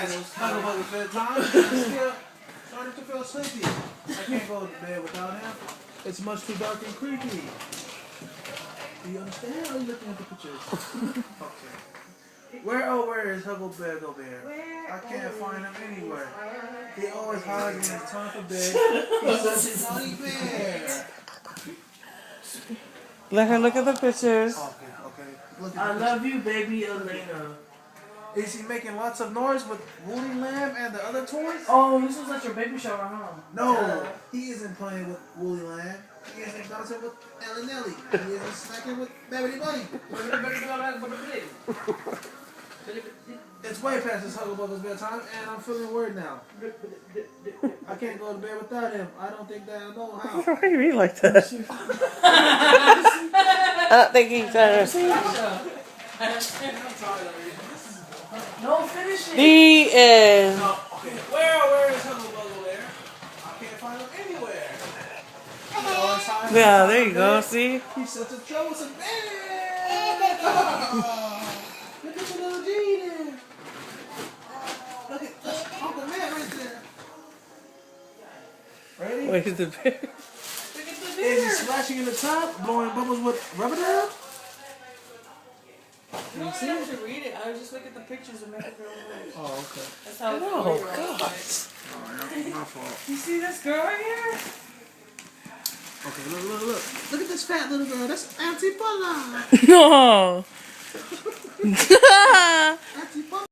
past Hucklebuck's bedtime. I'm still starting to feel sleepy. I can't go to bed without him. It's much too dark and creepy. Do you understand? Or are you looking at the pictures? Okay. Where is Huckleberry over here? I can't find him anywhere. He always hides when it's time for bed. He's such a naughty bear. Let her look at the pictures. Okay. Look at I love you, baby Aleina. Is he making lots of noise with Woody Lamb and the other toys? Oh, this was at your baby shower, huh? No, he isn't playing with Woody Lamb. He isn't dancing with Ellen Nelly. He isn't snacking with Babbity Bunny. It's way past this Hucklebuck's bedtime, and I'm feeling worried now. I can't go to bed without him. I don't think that I know how. Why do you read like that? I don't think he's trying to see. No, finish it. He is. Okay, where is Hucklebuck there? I can't find him anywhere. Yeah, there you go. See? He's such a troublesome man. Look at the little G there. Look at Uncle Matt right there. Ready? Where's the bear? Look at the Is he beer. splashing in the tub, blowing bubbles with rubber dub? You don't have to read it. I was just look at the pictures and make it real good. Oh, okay. That's how it's Oh, going. God. Alright, my fault. You see this girl right here? Okay, look. Look at this fat little girl. That's Auntie Paula. No. Auntie Paula.